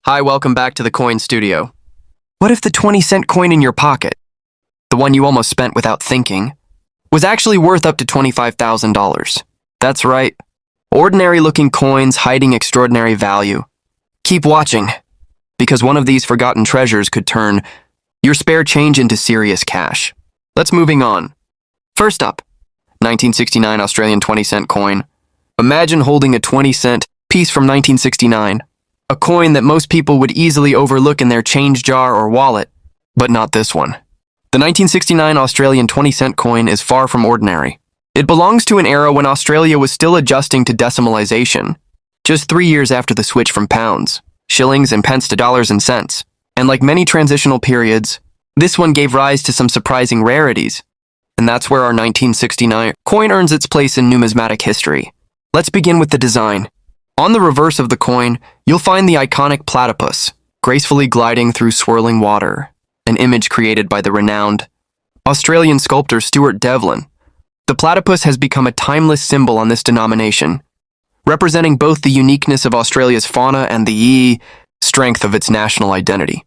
Hi, welcome back to the Coin Studio. What if the 20-cent coin in your pocket, the one you almost spent without thinking, was actually worth up to $25,000? That's right. Ordinary-looking coins hiding extraordinary value. Keep watching, because one of these forgotten treasures could turn your spare change into serious cash. Let's moving on. First up, 1969 Australian 20-cent coin. Imagine holding a 20-cent piece from 1969, a coin that most people would easily overlook in their change jar or wallet, but not this one. The 1969 Australian 20-cent coin is far from ordinary. It belongs to an era when Australia was still adjusting to decimalization, just 3 years after the switch from pounds, shillings, and pence to dollars and cents. And like many transitional periods, this one gave rise to some surprising rarities. And that's where our 1969 coin earns its place in numismatic history. Let's begin with the design. On the reverse of the coin, you'll find the iconic platypus, gracefully gliding through swirling water, an image created by the renowned Australian sculptor Stuart Devlin. The platypus has become a timeless symbol on this denomination, representing both the uniqueness of Australia's fauna and the strength of its national identity.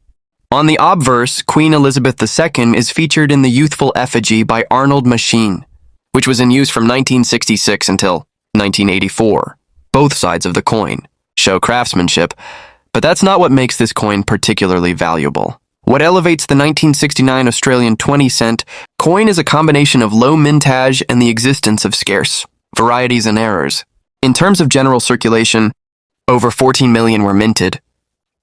On the obverse, Queen Elizabeth II is featured in the youthful effigy by Arnold Machine, which was in use from 1966 until 1984. Both sides of the coin show craftsmanship, but that's not what makes this coin particularly valuable. What elevates the 1969 Australian 20-cent coin is a combination of low-mintage and the existence of scarce varieties and errors. In terms of general circulation, over 14 million were minted,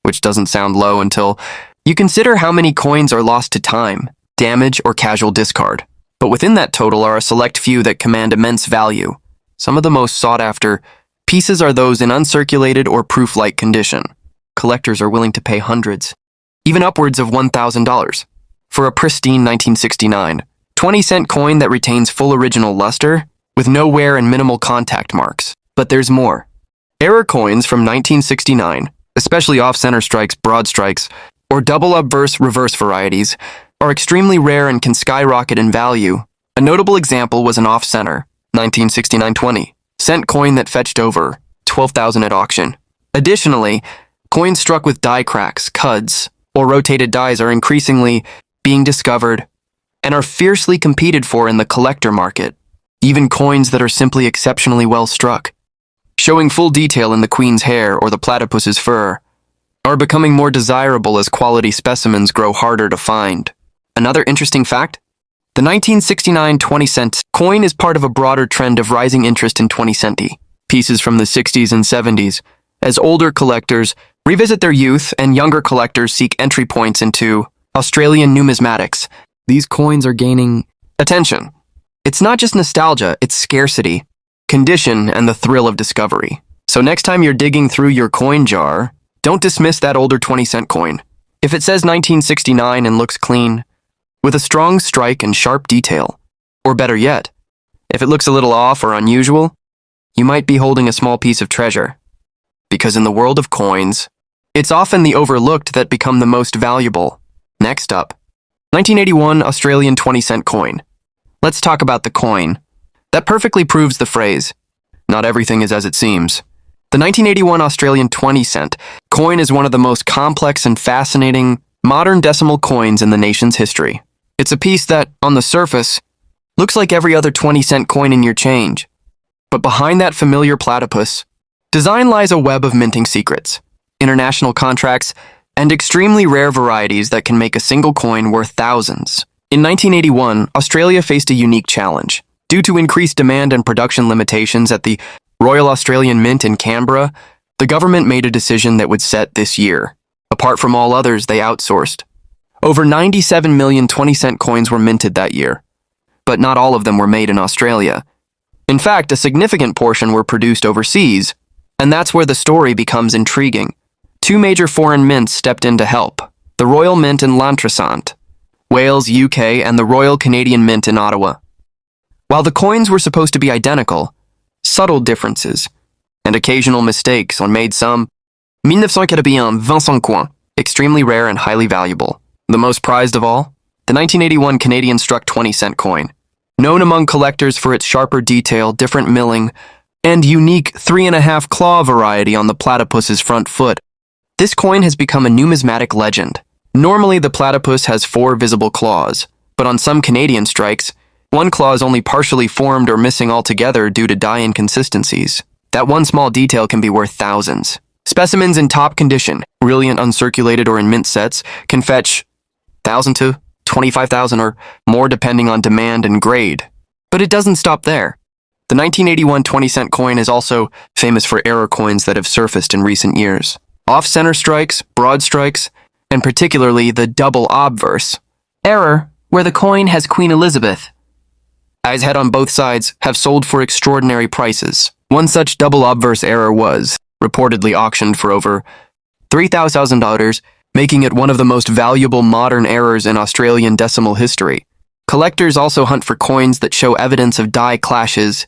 which doesn't sound low until you consider how many coins are lost to time, damage, or casual discard. But within that total are a select few that command immense value. Some of the most sought-after pieces are those in uncirculated or proof-like condition. Collectors are willing to pay hundreds, even upwards of $1,000, for a pristine 1969 20-cent coin that retains full original luster, with no wear and minimal contact marks. But there's more. Error coins from 1969, especially off-center strikes, broad strikes, or double obverse reverse varieties, are extremely rare and can skyrocket in value. A notable example was an off-center 1969 20-cent coin that fetched over $12,000 at auction. Additionally, coins struck with die cracks, cuds, or rotated dies are increasingly being discovered and are fiercely competed for in the collector market. Even coins that are simply exceptionally well struck, showing full detail in the queen's hair or the platypus's fur, are becoming more desirable as quality specimens grow harder to find. Another interesting fact? The 1969 20-cent coin is part of a broader trend of rising interest in 20-cent pieces from the 60s and 70s, as older collectors revisit their youth and younger collectors seek entry points into Australian numismatics. These coins are gaining attention. It's not just nostalgia, it's scarcity, condition, and the thrill of discovery. So next time you're digging through your coin jar, don't dismiss that older 20-cent coin. If it says 1969 and looks clean, with a strong strike and sharp detail, or better yet, if it looks a little off or unusual, you might be holding a small piece of treasure. Because in the world of coins, it's often the overlooked that become the most valuable. Next up, 1981 Australian 20-cent coin. Let's talk about the coin. That perfectly proves the phrase, not everything is as it seems. The 1981 Australian 20-cent coin is one of the most complex and fascinating modern decimal coins in the nation's history. It's a piece that, on the surface, looks like every other 20-cent coin in your change. But behind that familiar platypus, design lies a web of minting secrets, international contracts, and extremely rare varieties that can make a single coin worth thousands. In 1981, Australia faced a unique challenge. Due to increased demand and production limitations at the Royal Australian Mint in Canberra, the government made a decision that would set this year. Apart from all others, they outsourced. Over 97 million 20-cent coins were minted that year, but not all of them were made in Australia. In fact, a significant portion were produced overseas, and that's where the story becomes intriguing. Two major foreign mints stepped in to help, the Royal Mint in L'Entressant, Wales, UK, and the Royal Canadian Mint in Ottawa. While the coins were supposed to be identical, subtle differences and occasional mistakes made some 1981 25 coins extremely rare and highly valuable. The most prized of all? The 1981 Canadian struck 20-cent coin. Known among collectors for its sharper detail, different milling, and unique 3.5 claw variety on the platypus's front foot, This coin has become a numismatic legend. Normally, the platypus has 4 visible claws, but on some Canadian strikes, one claw is only partially formed or missing altogether due to die inconsistencies. That one small detail can be worth thousands. Specimens in top condition, brilliant uncirculated or in mint sets, can fetch 1,000 to 25,000 or more depending on demand and grade. But it doesn't stop there. The 1981 20-cent coin is also famous for error coins that have surfaced in recent years. Off-center strikes, broad strikes, and particularly the double obverse error, where the coin has Queen Elizabeth I's head on both sides, have sold for extraordinary prices. One such double obverse error was reportedly auctioned for over $3,000, making it one of the most valuable modern errors in Australian decimal history. Collectors also hunt for coins that show evidence of die clashes,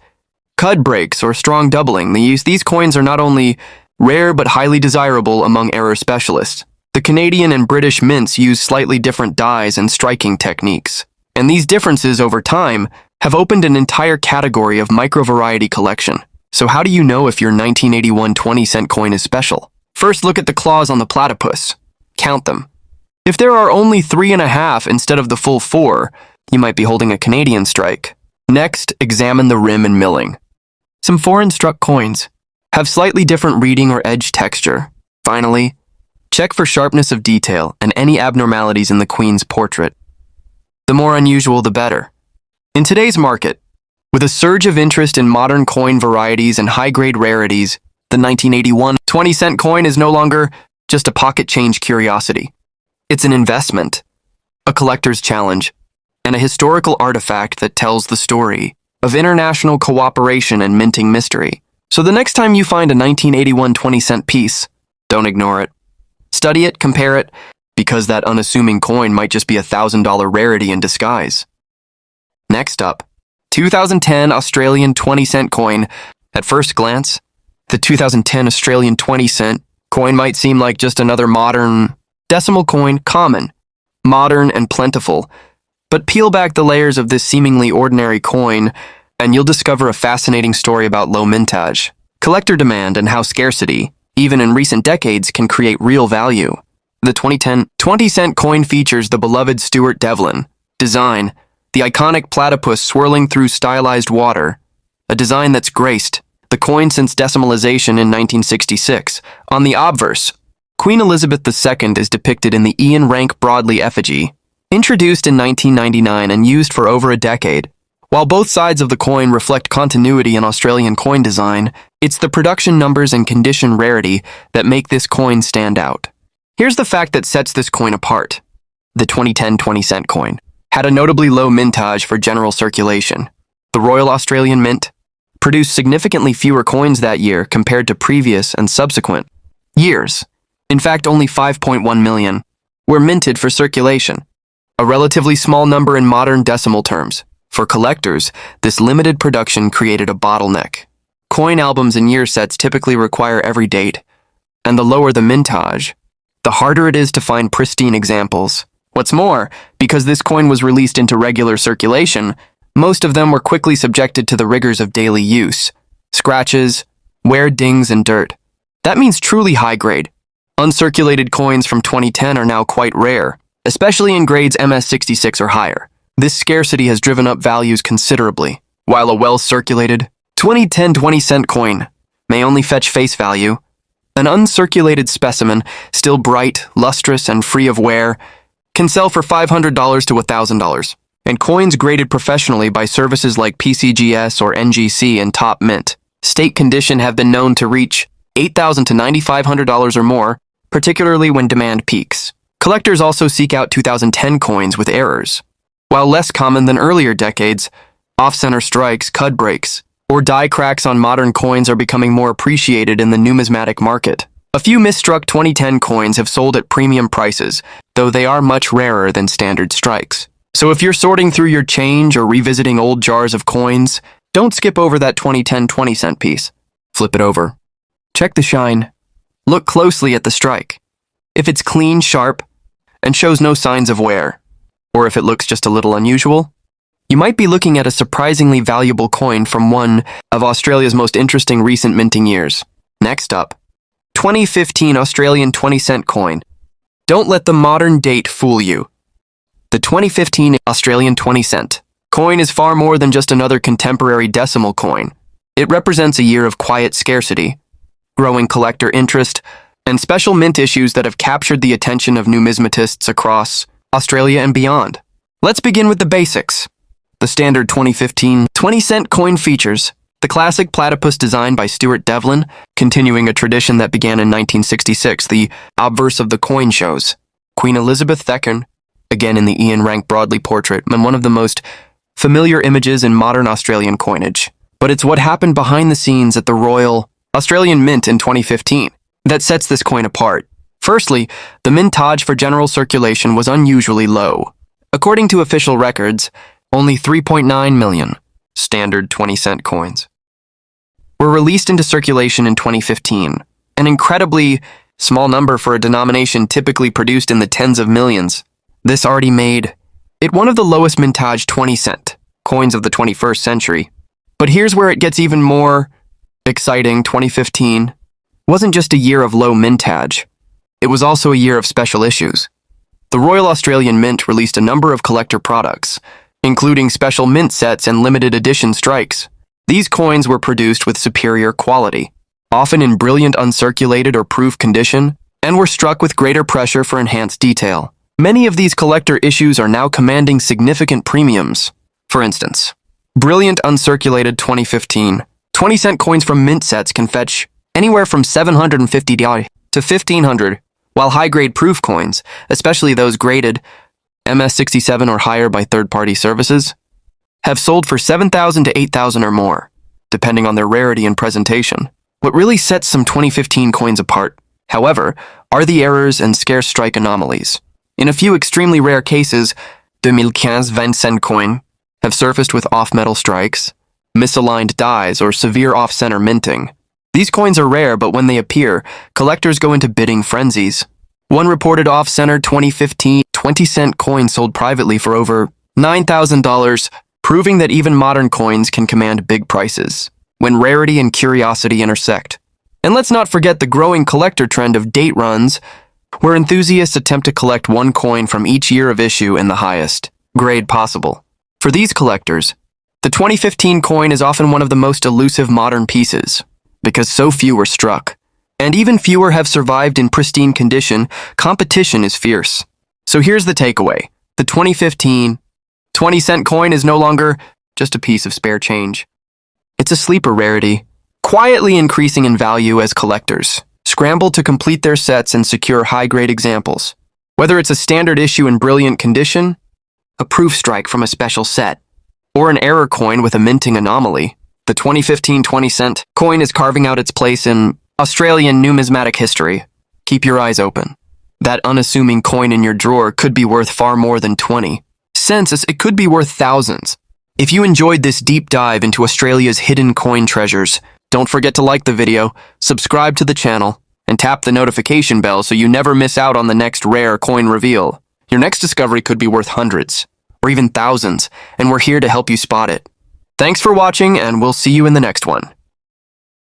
cud breaks, or strong doubling. These coins are not only rare but highly desirable among error specialists. The Canadian and British mints use slightly different dies and striking techniques, and these differences over time have opened an entire category of micro-variety collection. So how do you know if your 1981 20-cent coin is special? First, look at the claws on the platypus. Count them. If there are only 3.5 instead of the full 4, you might be holding a Canadian strike. Next, examine the rim and milling. Some foreign-struck coins have slightly different reading or edge texture. Finally, check for sharpness of detail and any abnormalities in the Queen's portrait. The more unusual, the better. In today's market, with a surge of interest in modern coin varieties and high-grade rarities, the 1981 20-cent coin is no longer just a pocket change curiosity. It's an investment, a collector's challenge, and a historical artifact that tells the story of international cooperation and minting mystery. So the next time you find a 1981 20-cent piece, don't ignore it. Study it, compare it, because that unassuming coin might just be a $1,000 rarity in disguise. Next up, 2010 Australian 20-cent coin. At first glance, the 2010 Australian 20-cent coin might seem like just another modern decimal coin, common, modern, and plentiful. But peel back the layers of this seemingly ordinary coin, and you'll discover a fascinating story about low-mintage, collector demand, and how scarcity, even in recent decades, can create real value. The 2010 20-cent coin features the beloved Stuart Devlin design, the iconic platypus swirling through stylized water, a design that's graced the coin since decimalization in 1966. On the obverse, Queen Elizabeth II is depicted in the Ian Rank Broadley effigy, introduced in 1999 and used for over a decade. While both sides of the coin reflect continuity in Australian coin design, it's the production numbers and condition rarity that make this coin stand out. Here's the fact that sets this coin apart. The 2010 20-cent coin had a notably low mintage for general circulation. The Royal Australian Mint produced significantly fewer coins that year compared to previous and subsequent years. In fact, only 5.1 million were minted for circulation, a relatively small number in modern decimal terms. For collectors, this limited production created a bottleneck. Coin albums and year sets typically require every date, and the lower the mintage, the harder it is to find pristine examples. What's more, because this coin was released into regular circulation, most of them were quickly subjected to the rigors of daily use: scratches, wear, dings, and dirt. That means truly high grade. Uncirculated coins from 2010 are now quite rare, especially in grades MS66 or higher. This scarcity has driven up values considerably, while a well-circulated 2010 20-cent coin may only fetch face value. An uncirculated specimen, still bright, lustrous, and free of wear, can sell for $500 to $1,000, and coins graded professionally by services like PCGS or NGC in top mint state condition have been known to reach $8,000 to $9,500 or more, particularly when demand peaks. Collectors also seek out 2010 coins with errors. While less common than earlier decades, off-center strikes, cud breaks, or die cracks on modern coins are becoming more appreciated in the numismatic market. A few misstruck 2010 coins have sold at premium prices, though they are much rarer than standard strikes. So if you're sorting through your change or revisiting old jars of coins, don't skip over that 2010 20-cent piece. Flip it over. Check the shine. Look closely at the strike. If it's clean, sharp, and shows no signs of wear, or if it looks just a little unusual, you might be looking at a surprisingly valuable coin from one of Australia's most interesting recent minting years. Next up, 2015 Australian 20-cent coin. Don't let the modern date fool you. The 2015 Australian 20-cent coin is far more than just another contemporary decimal coin. It represents a year of quiet scarcity, growing collector interest, and special mint issues that have captured the attention of numismatists across Australia and beyond. Let's begin with the basics. The standard 2015 20-cent coin features the classic platypus design by Stuart Devlin, continuing a tradition that began in 1966. The obverse of the coin shows Queen Elizabeth II, again in the Ian Rank Broadley portrait, and one of the most familiar images in modern Australian coinage. But it's what happened behind the scenes at the Royal Australian Mint in 2015 that sets this coin apart. Firstly, the mintage for general circulation was unusually low. According to official records, only 3.9 million standard 20-cent coins were released into circulation in 2015, an incredibly small number for a denomination typically produced in the tens of millions. This already made it one of the lowest mintage 20-cent coins of the 21st century. But here's where it gets even more exciting. 2015 wasn't just a year of low mintage. It was also a year of special issues. The Royal Australian Mint released a number of collector products, including special mint sets and limited edition strikes. These coins were produced with superior quality, often in brilliant uncirculated or proof condition, and were struck with greater pressure for enhanced detail. Many of these collector issues are now commanding significant premiums. For instance, brilliant uncirculated 2015 20-cent coins from mint sets can fetch anywhere from $750 to $1,500, while high-grade proof coins, especially those graded MS67 or higher by third-party services, have sold for $7,000 to $8,000 or more, depending on their rarity and presentation. What really sets some 2015 coins apart, however, are the errors and scarce strike anomalies. In a few extremely rare cases, 2015 20-cent coin have surfaced with off-metal strikes, misaligned dies, or severe off-center minting. These coins are rare, but when they appear, collectors go into bidding frenzies. One reported off-center 2015 20-cent coin sold privately for over $9,000, proving that even modern coins can command big prices when rarity and curiosity intersect. And let's not forget the growing collector trend of date runs, where enthusiasts attempt to collect one coin from each year of issue in the highest grade possible. For these collectors, the 2015 coin is often one of the most elusive modern pieces, because so few were struck, and even fewer have survived in pristine condition. Competition is fierce. So here's the takeaway. The 2015 20-cent coin is no longer just a piece of spare change. It's a sleeper rarity, quietly increasing in value as collectors scramble to complete their sets and secure high-grade examples. Whether it's a standard issue in brilliant condition, a proof strike from a special set, or an error coin with a minting anomaly, the 2015 20-cent coin is carving out its place in Australian numismatic history. Keep your eyes open. That unassuming coin in your drawer could be worth far more than 20 cents. It could be worth thousands. If you enjoyed this deep dive into Australia's hidden coin treasures, don't forget to like the video, subscribe to the channel, and tap the notification bell so you never miss out on the next rare coin reveal. Your next discovery could be worth hundreds, or even thousands, and we're here to help you spot it. Thanks for watching, and we'll see you in the next one.